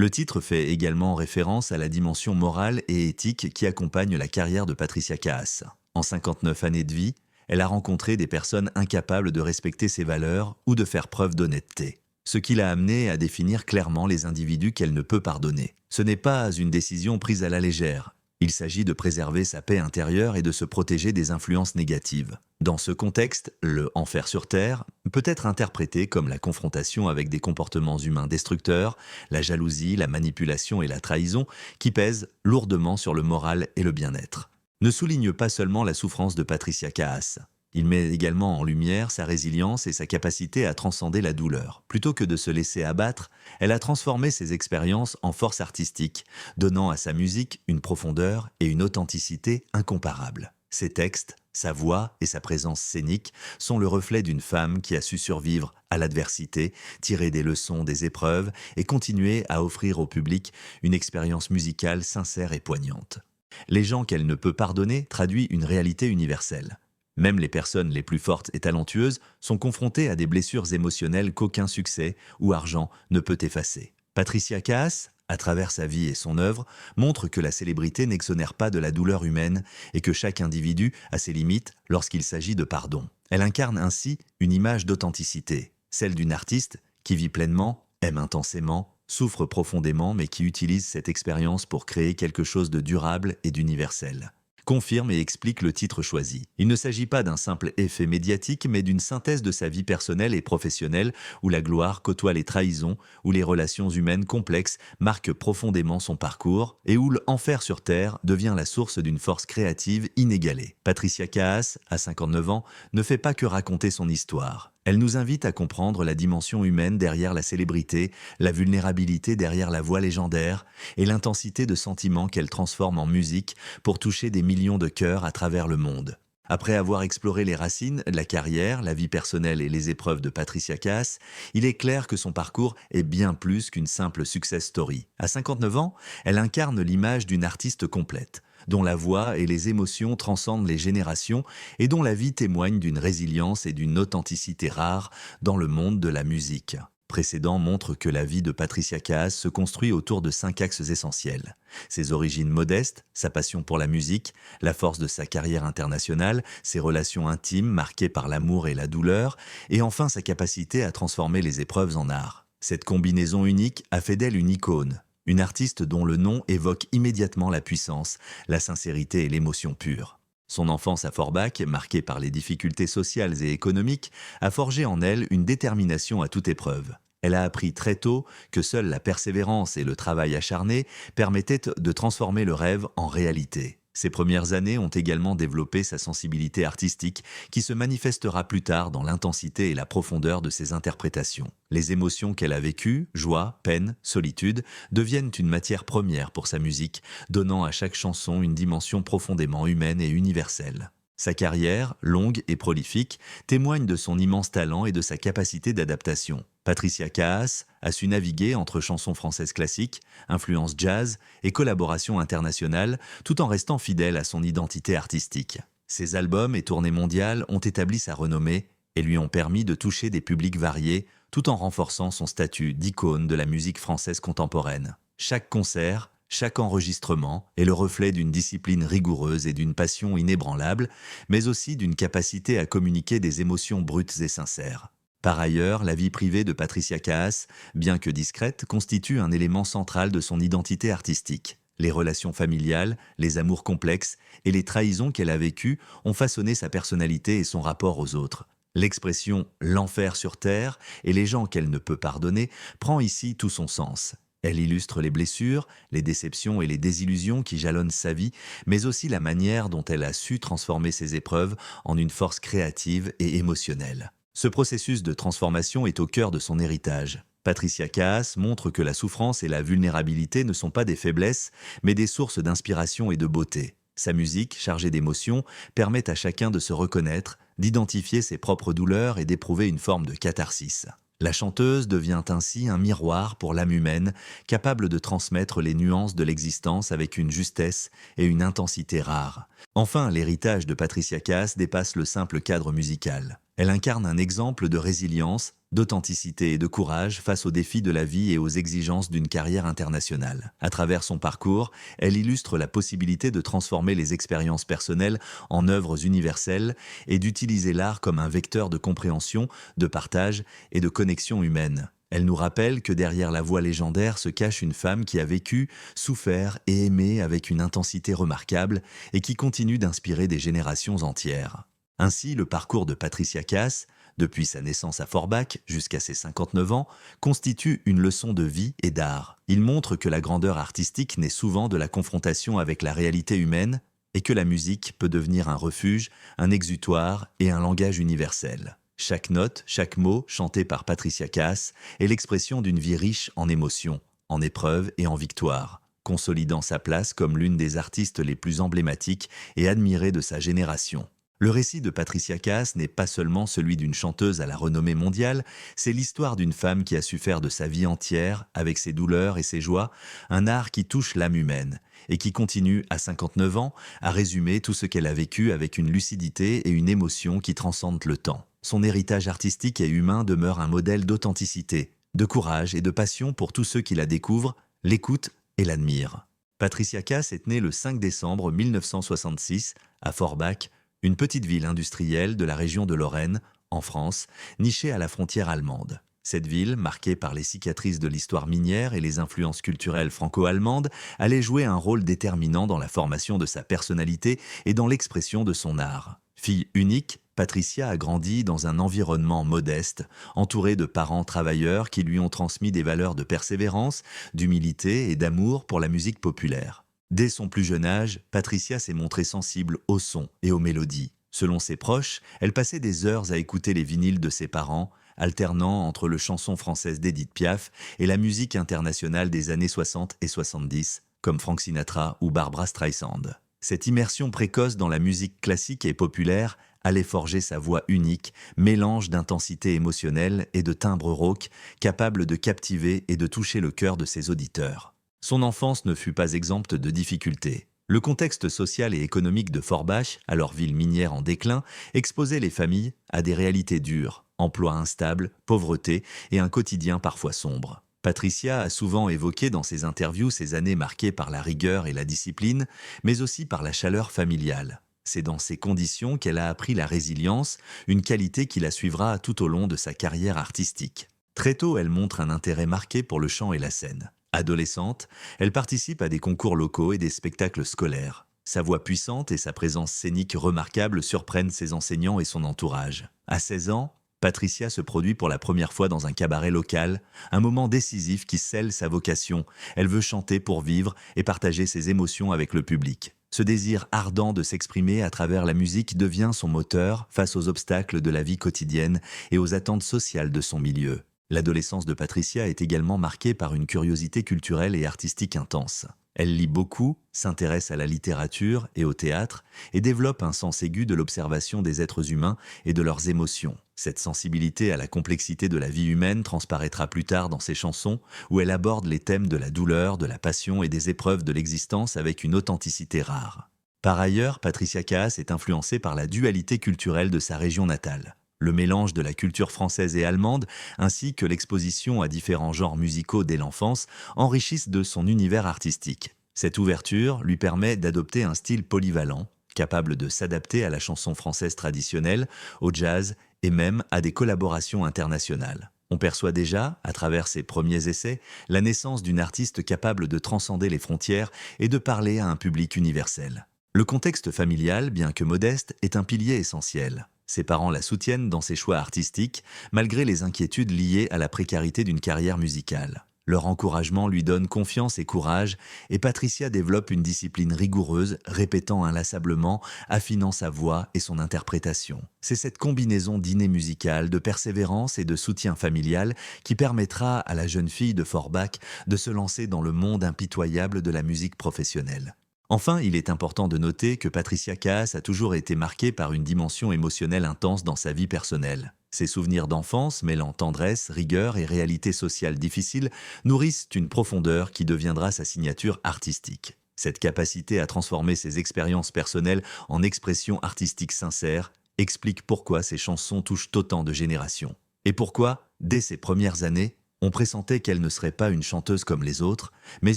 Le titre fait également référence à la dimension morale et éthique qui accompagne la carrière de Patricia Kaas. En 59 années de vie, elle a rencontré des personnes incapables de respecter ses valeurs ou de faire preuve d'honnêteté. Ce qui l'a amenée à définir clairement les individus qu'elle ne peut pardonner. Ce n'est pas une décision prise à la légère. Il s'agit de préserver sa paix intérieure et de se protéger des influences négatives. Dans ce contexte, le enfer sur Terre peut être interprété comme la confrontation avec des comportements humains destructeurs, la jalousie, la manipulation et la trahison qui pèsent lourdement sur le moral et le bien-être. Ne souligne pas seulement la souffrance de Patricia Kaas. Il met également en lumière sa résilience et sa capacité à transcender la douleur. Plutôt que de se laisser abattre, elle a transformé ses expériences en force artistique, donnant à sa musique une profondeur et une authenticité incomparables. Ses textes, sa voix et sa présence scénique sont le reflet d'une femme qui a su survivre à l'adversité, tirer des leçons des épreuves et continuer à offrir au public une expérience musicale sincère et poignante. Les gens qu'elle ne peut pardonner traduit une réalité universelle. Même les personnes les plus fortes et talentueuses sont confrontées à des blessures émotionnelles qu'aucun succès ou argent ne peut effacer. Patricia Kaas, à travers sa vie et son œuvre, montre que la célébrité n'exonère pas de la douleur humaine et que chaque individu a ses limites lorsqu'il s'agit de pardon. Elle incarne ainsi une image d'authenticité, celle d'une artiste qui vit pleinement, aime intensément, souffre profondément mais qui utilise cette expérience pour créer quelque chose de durable et d'universel. Confirme et explique le titre choisi. Il ne s'agit pas d'un simple effet médiatique, mais d'une synthèse de sa vie personnelle et professionnelle, où la gloire côtoie les trahisons, où les relations humaines complexes marquent profondément son parcours, et où l'enfer sur Terre devient la source d'une force créative inégalée. Patricia Kaas, à 59 ans, ne fait pas que raconter son histoire. Elle nous invite à comprendre la dimension humaine derrière la célébrité, la vulnérabilité derrière la voix légendaire et l'intensité de sentiments qu'elle transforme en musique pour toucher des millions de cœurs à travers le monde. Après avoir exploré les racines, la carrière, la vie personnelle et les épreuves de Patricia Kaas, il est clair que son parcours est bien plus qu'une simple success story. À 59 ans, elle incarne l'image d'une artiste complète, dont la voix et les émotions transcendent les générations et dont la vie témoigne d'une résilience et d'une authenticité rares dans le monde de la musique. Précédent montre que la vie de Patricia Kaas se construit autour de 5 axes essentiels. Ses origines modestes, sa passion pour la musique, la force de sa carrière internationale, ses relations intimes marquées par l'amour et la douleur, et enfin sa capacité à transformer les épreuves en art. Cette combinaison unique a fait d'elle une icône, une artiste dont le nom évoque immédiatement la puissance, la sincérité et l'émotion pure. Son enfance à Forbach, marquée par les difficultés sociales et économiques, a forgé en elle une détermination à toute épreuve. Elle a appris très tôt que seule la persévérance et le travail acharné permettaient de transformer le rêve en réalité. Ses premières années ont également développé sa sensibilité artistique qui se manifestera plus tard dans l'intensité et la profondeur de ses interprétations. Les émotions qu'elle a vécues, joie, peine, solitude, deviennent une matière première pour sa musique, donnant à chaque chanson une dimension profondément humaine et universelle. Sa carrière, longue et prolifique, témoigne de son immense talent et de sa capacité d'adaptation. Patricia Kaas a su naviguer entre chansons françaises classiques, influences jazz et collaborations internationales, tout en restant fidèle à son identité artistique. Ses albums et tournées mondiales ont établi sa renommée et lui ont permis de toucher des publics variés, tout en renforçant son statut d'icône de la musique française contemporaine. Chaque concert, chaque enregistrement est le reflet d'une discipline rigoureuse et d'une passion inébranlable, mais aussi d'une capacité à communiquer des émotions brutes et sincères. Par ailleurs, la vie privée de Patricia Kaas, bien que discrète, constitue un élément central de son identité artistique. Les relations familiales, les amours complexes et les trahisons qu'elle a vécues ont façonné sa personnalité et son rapport aux autres. L'expression « l'enfer sur Terre » et les gens qu'elle ne peut pardonner prend ici tout son sens. Elle illustre les blessures, les déceptions et les désillusions qui jalonnent sa vie, mais aussi la manière dont elle a su transformer ses épreuves en une force créative et émotionnelle. Ce processus de transformation est au cœur de son héritage. Patricia Kaas montre que la souffrance et la vulnérabilité ne sont pas des faiblesses, mais des sources d'inspiration et de beauté. Sa musique, chargée d'émotions, permet à chacun de se reconnaître, d'identifier ses propres douleurs et d'éprouver une forme de catharsis. La chanteuse devient ainsi un miroir pour l'âme humaine, capable de transmettre les nuances de l'existence avec une justesse et une intensité rares. Enfin, l'héritage de Patricia Kaas dépasse le simple cadre musical. Elle incarne un exemple de résilience, d'authenticité et de courage face aux défis de la vie et aux exigences d'une carrière internationale. À travers son parcours, elle illustre la possibilité de transformer les expériences personnelles en œuvres universelles et d'utiliser l'art comme un vecteur de compréhension, de partage et de connexion humaine. Elle nous rappelle que derrière la voix légendaire se cache une femme qui a vécu, souffert et aimé avec une intensité remarquable et qui continue d'inspirer des générations entières. Ainsi, le parcours de Patricia Cass, depuis sa naissance à Forbach jusqu'à ses 59 ans, constitue une leçon de vie et d'art. Il montre que la grandeur artistique naît souvent de la confrontation avec la réalité humaine et que la musique peut devenir un refuge, un exutoire et un langage universel. Chaque note, chaque mot chanté par Patricia Cass est l'expression d'une vie riche en émotions, en épreuves et en victoires, consolidant sa place comme l'une des artistes les plus emblématiques et admirées de sa génération. Le récit de Patricia Cass n'est pas seulement celui d'une chanteuse à la renommée mondiale, c'est l'histoire d'une femme qui a su faire de sa vie entière, avec ses douleurs et ses joies, un art qui touche l'âme humaine et qui continue, à 59 ans, à résumer tout ce qu'elle a vécu avec une lucidité et une émotion qui transcendent le temps. Son héritage artistique et humain demeure un modèle d'authenticité, de courage et de passion pour tous ceux qui la découvrent, l'écoutent et l'admirent. Patricia Cass est née le 5 décembre 1966 à Forbach, une petite ville industrielle de la région de Lorraine, en France, nichée à la frontière allemande. Cette ville, marquée par les cicatrices de l'histoire minière et les influences culturelles franco-allemandes, allait jouer un rôle déterminant dans la formation de sa personnalité et dans l'expression de son art. Fille unique, Patricia a grandi dans un environnement modeste, entourée de parents travailleurs qui lui ont transmis des valeurs de persévérance, d'humilité et d'amour pour la musique populaire. Dès son plus jeune âge, Patricia s'est montrée sensible aux sons et aux mélodies. Selon ses proches, elle passait des heures à écouter les vinyles de ses parents, alternant entre le chanson française d'Édith Piaf et la musique internationale des années 60 et 70, comme Frank Sinatra ou Barbra Streisand. Cette immersion précoce dans la musique classique et populaire allait forger sa voix unique, mélange d'intensité émotionnelle et de timbre rauque, capable de captiver et de toucher le cœur de ses auditeurs. Son enfance ne fut pas exempte de difficultés. Le contexte social et économique de Forbach, alors ville minière en déclin, exposait les familles à des réalités dures, emploi instable, pauvreté et un quotidien parfois sombre. Patricia a souvent évoqué dans ses interviews ces années marquées par la rigueur et la discipline, mais aussi par la chaleur familiale. C'est dans ces conditions qu'elle a appris la résilience, une qualité qui la suivra tout au long de sa carrière artistique. Très tôt, elle montre un intérêt marqué pour le chant et la scène. Adolescente, elle participe à des concours locaux et des spectacles scolaires. Sa voix puissante et sa présence scénique remarquable surprennent ses enseignants et son entourage. À 16 ans, Patricia se produit pour la première fois dans un cabaret local, un moment décisif qui scelle sa vocation. Elle veut chanter pour vivre et partager ses émotions avec le public. Ce désir ardent de s'exprimer à travers la musique devient son moteur face aux obstacles de la vie quotidienne et aux attentes sociales de son milieu. L'adolescence de Patricia est également marquée par une curiosité culturelle et artistique intense. Elle lit beaucoup, s'intéresse à la littérature et au théâtre et développe un sens aigu de l'observation des êtres humains et de leurs émotions. Cette sensibilité à la complexité de la vie humaine transparaîtra plus tard dans ses chansons où elle aborde les thèmes de la douleur, de la passion et des épreuves de l'existence avec une authenticité rare. Par ailleurs, Patricia Cass est influencée par la dualité culturelle de sa région natale. Le mélange de la culture française et allemande, ainsi que l'exposition à différents genres musicaux dès l'enfance, enrichissent de son univers artistique. Cette ouverture lui permet d'adopter un style polyvalent, capable de s'adapter à la chanson française traditionnelle, au jazz et même à des collaborations internationales. On perçoit déjà, à travers ses premiers essais, la naissance d'une artiste capable de transcender les frontières et de parler à un public universel. Le contexte familial, bien que modeste, est un pilier essentiel. Ses parents la soutiennent dans ses choix artistiques, malgré les inquiétudes liées à la précarité d'une carrière musicale. Leur encouragement lui donne confiance et courage, et Patricia développe une discipline rigoureuse, répétant inlassablement, affinant sa voix et son interprétation. C'est cette combinaison d'inné musical, de persévérance et de soutien familial qui permettra à la jeune fille de Forbach de se lancer dans le monde impitoyable de la musique professionnelle. Enfin, il est important de noter que Patricia Cass a toujours été marquée par une dimension émotionnelle intense dans sa vie personnelle. Ses souvenirs d'enfance, mêlant tendresse, rigueur et réalité sociale difficile, nourrissent une profondeur qui deviendra sa signature artistique. Cette capacité à transformer ses expériences personnelles en expressions artistiques sincères explique pourquoi ses chansons touchent autant de générations. Et pourquoi, dès ses premières années, on pressentait qu'elle ne serait pas une chanteuse comme les autres, mais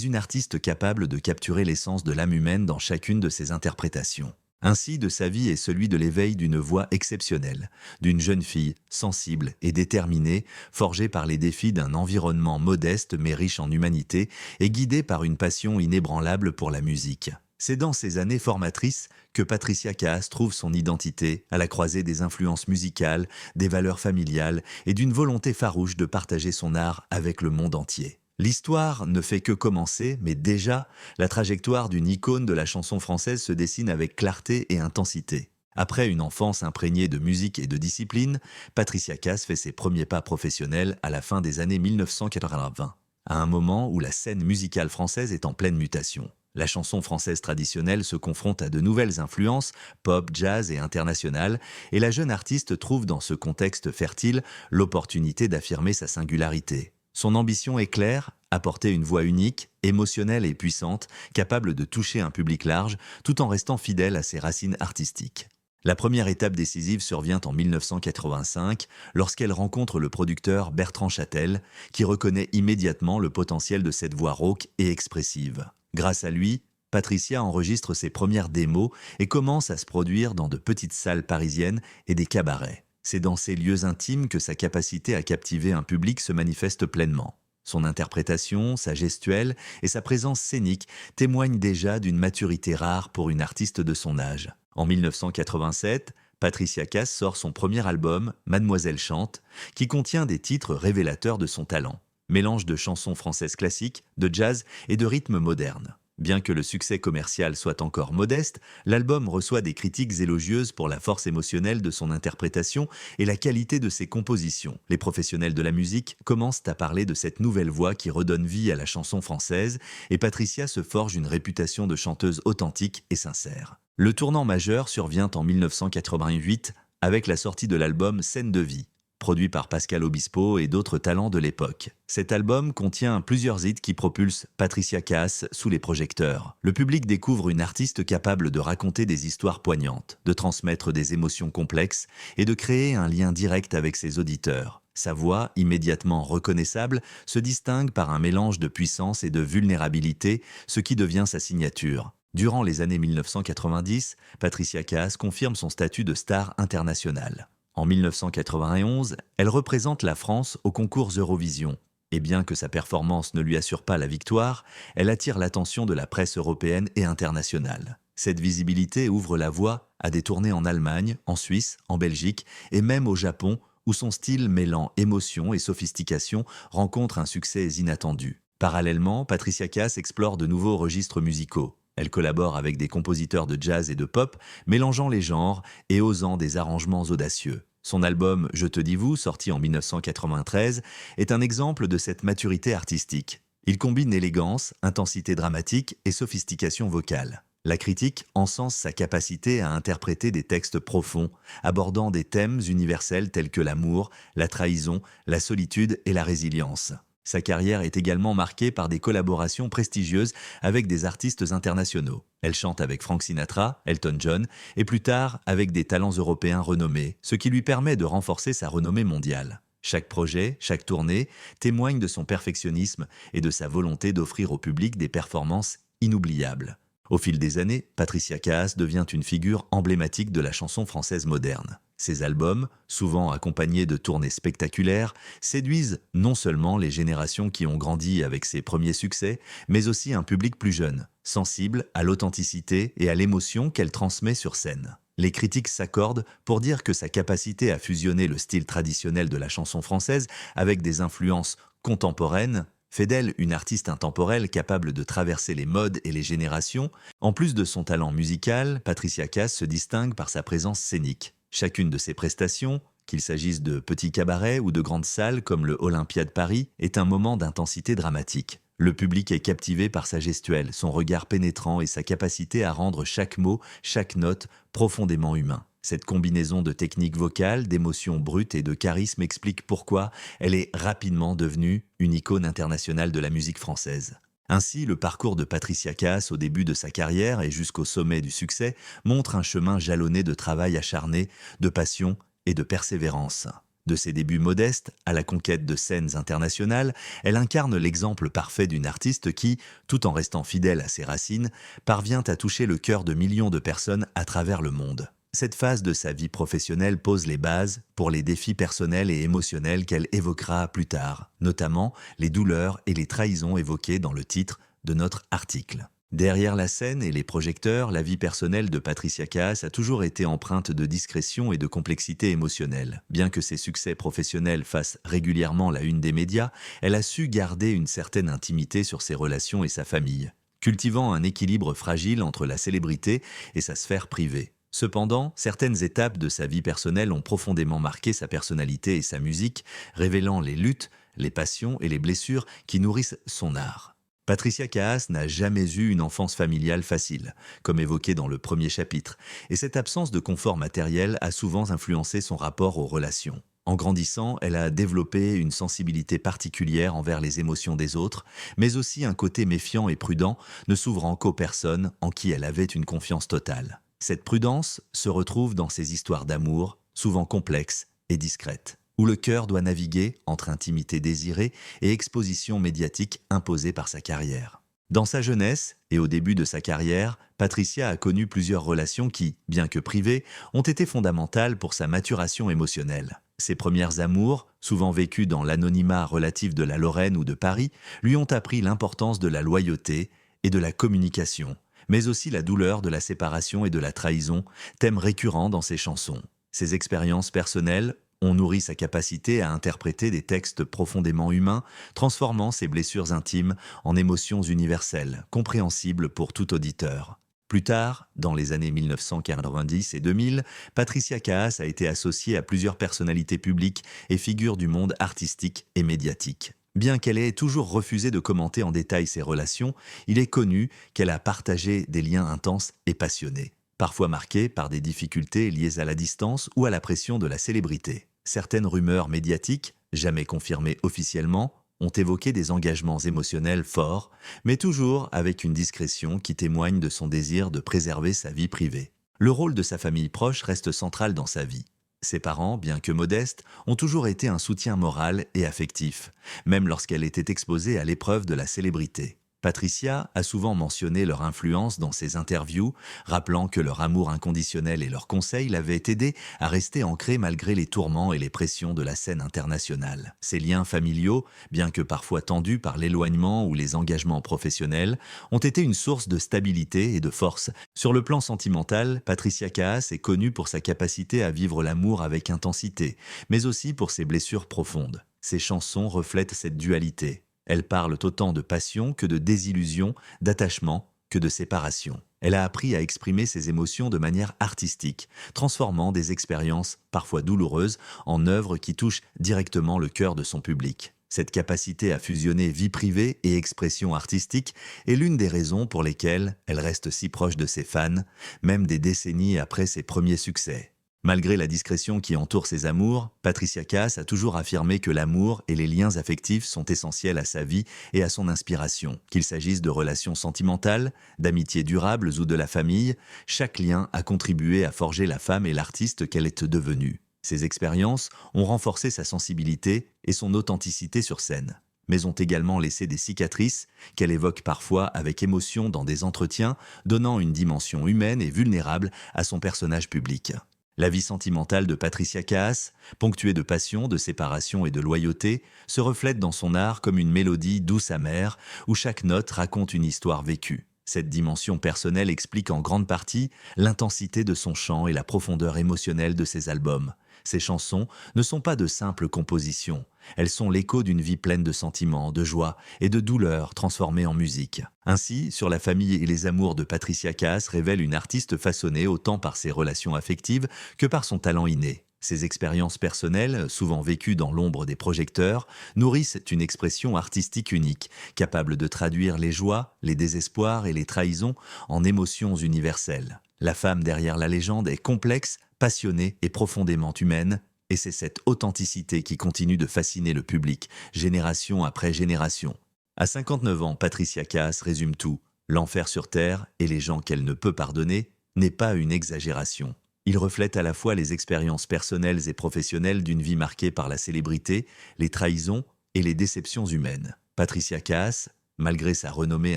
une artiste capable de capturer l'essence de l'âme humaine dans chacune de ses interprétations. Ainsi, de sa vie est celui de l'éveil d'une voix exceptionnelle, d'une jeune fille sensible et déterminée, forgée par les défis d'un environnement modeste mais riche en humanité et guidée par une passion inébranlable pour la musique. C'est dans ces années formatrices que Patricia Kaas trouve son identité, à la croisée des influences musicales, des valeurs familiales et d'une volonté farouche de partager son art avec le monde entier. L'histoire ne fait que commencer, mais déjà, la trajectoire d'une icône de la chanson française se dessine avec clarté et intensité. Après une enfance imprégnée de musique et de discipline, Patricia Kaas fait ses premiers pas professionnels à la fin des années 1980, à un moment où la scène musicale française est en pleine mutation. La chanson française traditionnelle se confronte à de nouvelles influences, pop, jazz et internationales, et la jeune artiste trouve dans ce contexte fertile l'opportunité d'affirmer sa singularité. Son ambition est claire, apporter une voix unique, émotionnelle et puissante, capable de toucher un public large, tout en restant fidèle à ses racines artistiques. La première étape décisive survient en 1985, lorsqu'elle rencontre le producteur Bertrand Chatel, qui reconnaît immédiatement le potentiel de cette voix rauque et expressive. Grâce à lui, Patricia enregistre ses premières démos et commence à se produire dans de petites salles parisiennes et des cabarets. C'est dans ces lieux intimes que sa capacité à captiver un public se manifeste pleinement. Son interprétation, sa gestuelle et sa présence scénique témoignent déjà d'une maturité rare pour une artiste de son âge. En 1987, Patricia Kaas sort son premier album, Mademoiselle chante, qui contient des titres révélateurs de son talent. Mélange de chansons françaises classiques, de jazz et de rythmes modernes. Bien que le succès commercial soit encore modeste, l'album reçoit des critiques élogieuses pour la force émotionnelle de son interprétation et la qualité de ses compositions. Les professionnels de la musique commencent à parler de cette nouvelle voix qui redonne vie à la chanson française et Patricia se forge une réputation de chanteuse authentique et sincère. Le tournant majeur survient en 1988 avec la sortie de l'album Scène de vie, produit par Pascal Obispo et d'autres talents de l'époque. Cet album contient plusieurs hits qui propulsent Patricia Kaas sous les projecteurs. Le public découvre une artiste capable de raconter des histoires poignantes, de transmettre des émotions complexes et de créer un lien direct avec ses auditeurs. Sa voix, immédiatement reconnaissable, se distingue par un mélange de puissance et de vulnérabilité, ce qui devient sa signature. Durant les années 1990, Patricia Kaas confirme son statut de star internationale. En 1991, elle représente la France au concours Eurovision. Et bien que sa performance ne lui assure pas la victoire, elle attire l'attention de la presse européenne et internationale. Cette visibilité ouvre la voie à des tournées en Allemagne, en Suisse, en Belgique et même au Japon, où son style mêlant émotion et sophistication rencontre un succès inattendu. Parallèlement, Patricia Kaas explore de nouveaux registres musicaux. Elle collabore avec des compositeurs de jazz et de pop, mélangeant les genres et osant des arrangements audacieux. Son album Je te dis vous, sorti en 1993, est un exemple de cette maturité artistique. Il combine élégance, intensité dramatique et sophistication vocale. La critique encense sa capacité à interpréter des textes profonds, abordant des thèmes universels tels que l'amour, la trahison, la solitude et la résilience. Sa carrière est également marquée par des collaborations prestigieuses avec des artistes internationaux. Elle chante avec Frank Sinatra, Elton John et plus tard avec des talents européens renommés, ce qui lui permet de renforcer sa renommée mondiale. Chaque projet, chaque tournée témoigne de son perfectionnisme et de sa volonté d'offrir au public des performances inoubliables. Au fil des années, Patricia Kaas devient une figure emblématique de la chanson française moderne. Ses albums, souvent accompagnés de tournées spectaculaires, séduisent non seulement les générations qui ont grandi avec ses premiers succès, mais aussi un public plus jeune, sensible à l'authenticité et à l'émotion qu'elle transmet sur scène. Les critiques s'accordent pour dire que sa capacité à fusionner le style traditionnel de la chanson française avec des influences contemporaines fait d'elle une artiste intemporelle capable de traverser les modes et les générations. En plus de son talent musical, Patricia Kaas se distingue par sa présence scénique. Chacune de ses prestations, qu'il s'agisse de petits cabarets ou de grandes salles comme le Olympia de Paris, est un moment d'intensité dramatique. Le public est captivé par sa gestuelle, son regard pénétrant et sa capacité à rendre chaque mot, chaque note profondément humain. Cette combinaison de techniques vocales, d'émotions brutes et de charisme explique pourquoi elle est rapidement devenue une icône internationale de la musique française. Ainsi, le parcours de Patricia Kaas au début de sa carrière et jusqu'au sommet du succès montre un chemin jalonné de travail acharné, de passion et de persévérance. De ses débuts modestes à la conquête de scènes internationales, elle incarne l'exemple parfait d'une artiste qui, tout en restant fidèle à ses racines, parvient à toucher le cœur de millions de personnes à travers le monde. Cette phase de sa vie professionnelle pose les bases pour les défis personnels et émotionnels qu'elle évoquera plus tard, notamment les douleurs et les trahisons évoquées dans le titre de notre article. Derrière la scène et les projecteurs, la vie personnelle de Patricia Kaas a toujours été empreinte de discrétion et de complexité émotionnelle. Bien que ses succès professionnels fassent régulièrement la une des médias, elle a su garder une certaine intimité sur ses relations et sa famille, cultivant un équilibre fragile entre la célébrité et sa sphère privée. Cependant, certaines étapes de sa vie personnelle ont profondément marqué sa personnalité et sa musique, révélant les luttes, les passions et les blessures qui nourrissent son art. Patricia Kaas n'a jamais eu une enfance familiale facile, comme évoqué dans le premier chapitre, et cette absence de confort matériel a souvent influencé son rapport aux relations. En grandissant, elle a développé une sensibilité particulière envers les émotions des autres, mais aussi un côté méfiant et prudent, ne s'ouvrant qu'aux personnes en qui elle avait une confiance totale. Cette prudence se retrouve dans ses histoires d'amour, souvent complexes et discrètes, où le cœur doit naviguer entre intimité désirée et exposition médiatique imposée par sa carrière. Dans sa jeunesse et au début de sa carrière, Patricia a connu plusieurs relations qui, bien que privées, ont été fondamentales pour sa maturation émotionnelle. Ses premières amours, souvent vécues dans l'anonymat relatif de la Lorraine ou de Paris, lui ont appris l'importance de la loyauté et de la communication, mais aussi la douleur de la séparation et de la trahison, thème récurrent dans ses chansons. Ses expériences personnelles ont nourri sa capacité à interpréter des textes profondément humains, transformant ses blessures intimes en émotions universelles, compréhensibles pour tout auditeur. Plus tard, dans les années 1990 et 2000, Patricia Kaas a été associée à plusieurs personnalités publiques et figures du monde artistique et médiatique. Bien qu'elle ait toujours refusé de commenter en détail ses relations, il est connu qu'elle a partagé des liens intenses et passionnés, parfois marqués par des difficultés liées à la distance ou à la pression de la célébrité. Certaines rumeurs médiatiques, jamais confirmées officiellement, ont évoqué des engagements émotionnels forts, mais toujours avec une discrétion qui témoigne de son désir de préserver sa vie privée. Le rôle de sa famille proche reste central dans sa vie. Ses parents, bien que modestes, ont toujours été un soutien moral et affectif, même lorsqu'elle était exposée à l'épreuve de la célébrité. Patricia a souvent mentionné leur influence dans ses interviews, rappelant que leur amour inconditionnel et leurs conseils l'avaient aidé à rester ancrée malgré les tourments et les pressions de la scène internationale. Ces liens familiaux, bien que parfois tendus par l'éloignement ou les engagements professionnels, ont été une source de stabilité et de force. Sur le plan sentimental, Patricia Kaas est connue pour sa capacité à vivre l'amour avec intensité, mais aussi pour ses blessures profondes. Ses chansons reflètent cette dualité. Elles parlent autant de passion que de désillusion, d'attachement que de séparation. Elle a appris à exprimer ses émotions de manière artistique, transformant des expériences parfois douloureuses en œuvres qui touchent directement le cœur de son public. Cette capacité à fusionner vie privée et expression artistique est l'une des raisons pour lesquelles elle reste si proche de ses fans, même des décennies après ses premiers succès. Malgré la discrétion qui entoure ses amours, Patricia Kaas a toujours affirmé que l'amour et les liens affectifs sont essentiels à sa vie et à son inspiration. Qu'il s'agisse de relations sentimentales, d'amitiés durables ou de la famille, chaque lien a contribué à forger la femme et l'artiste qu'elle est devenue. Ces expériences ont renforcé sa sensibilité et son authenticité sur scène, mais ont également laissé des cicatrices qu'elle évoque parfois avec émotion dans des entretiens, donnant une dimension humaine et vulnérable à son personnage public. La vie sentimentale de Patricia Kaas, ponctuée de passion, de séparation et de loyauté, se reflète dans son art comme une mélodie douce amère où chaque note raconte une histoire vécue. Cette dimension personnelle explique en grande partie l'intensité de son chant et la profondeur émotionnelle de ses albums. Ces chansons ne sont pas de simples compositions, elles sont l'écho d'une vie pleine de sentiments, de joie et de douleur transformées en musique. Ainsi, Sur la famille et les amours de Patricia Kaas révèle une artiste façonnée autant par ses relations affectives que par son talent inné. Ces expériences personnelles, souvent vécues dans l'ombre des projecteurs, nourrissent une expression artistique unique, capable de traduire les joies, les désespoirs et les trahisons en émotions universelles. La femme derrière la légende est complexe, passionnée et profondément humaine, et c'est cette authenticité qui continue de fasciner le public, génération après génération. À 59 ans, Patricia Kaas résume tout. L'enfer sur terre et les gens qu'elle ne peut pardonner n'est pas une exagération. Il reflète à la fois les expériences personnelles et professionnelles d'une vie marquée par la célébrité, les trahisons et les déceptions humaines. Patricia Caas, malgré sa renommée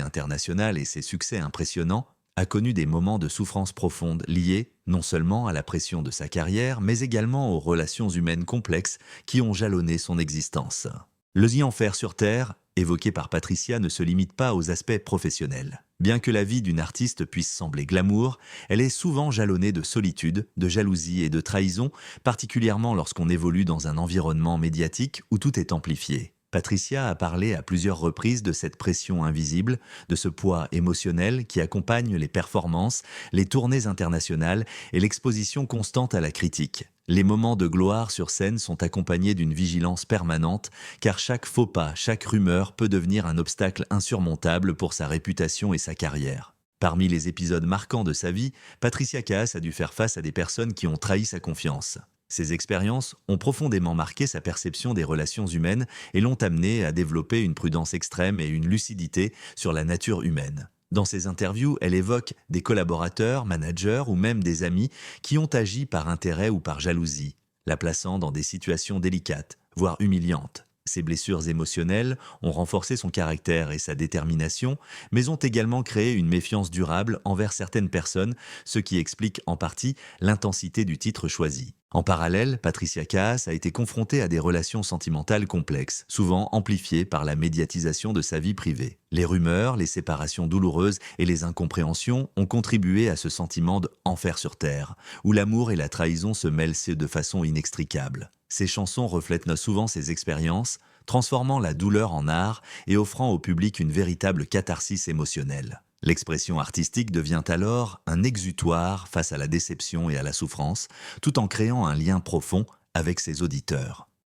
internationale et ses succès impressionnants, a connu des moments de souffrance profonde liés non seulement à la pression de sa carrière, mais également aux relations humaines complexes qui ont jalonné son existence. Le enfer sur Terre, évoqué par Patricia, ne se limite pas aux aspects professionnels. Bien que la vie d'une artiste puisse sembler glamour, elle est souvent jalonnée de solitude, de jalousie et de trahison, particulièrement lorsqu'on évolue dans un environnement médiatique où tout est amplifié. Patricia a parlé à plusieurs reprises de cette pression invisible, de ce poids émotionnel qui accompagne les performances, les tournées internationales et l'exposition constante à la critique. Les moments de gloire sur scène sont accompagnés d'une vigilance permanente, car chaque faux pas, chaque rumeur peut devenir un obstacle insurmontable pour sa réputation et sa carrière. Parmi les épisodes marquants de sa vie, Patricia Caas a dû faire face à des personnes qui ont trahi sa confiance. Ces expériences ont profondément marqué sa perception des relations humaines et l'ont amenée à développer une prudence extrême et une lucidité sur la nature humaine. Dans ses interviews, elle évoque des collaborateurs, managers ou même des amis qui ont agi par intérêt ou par jalousie, la plaçant dans des situations délicates, voire humiliantes. Ses blessures émotionnelles ont renforcé son caractère et sa détermination, mais ont également créé une méfiance durable envers certaines personnes, ce qui explique en partie l'intensité du titre choisi. En parallèle, Patricia Caas a été confrontée à des relations sentimentales complexes, souvent amplifiées par la médiatisation de sa vie privée. Les rumeurs, les séparations douloureuses et les incompréhensions ont contribué à ce sentiment d'enfer sur terre, où l'amour et la trahison se mêlent de façon inextricable. Ces chansons reflètent souvent ces expériences, transformant la douleur en art et offrant au public une véritable catharsis émotionnelle. L'expression artistique devient alors un exutoire face à la déception et à la souffrance, tout en créant un lien profond avec ses auditeurs.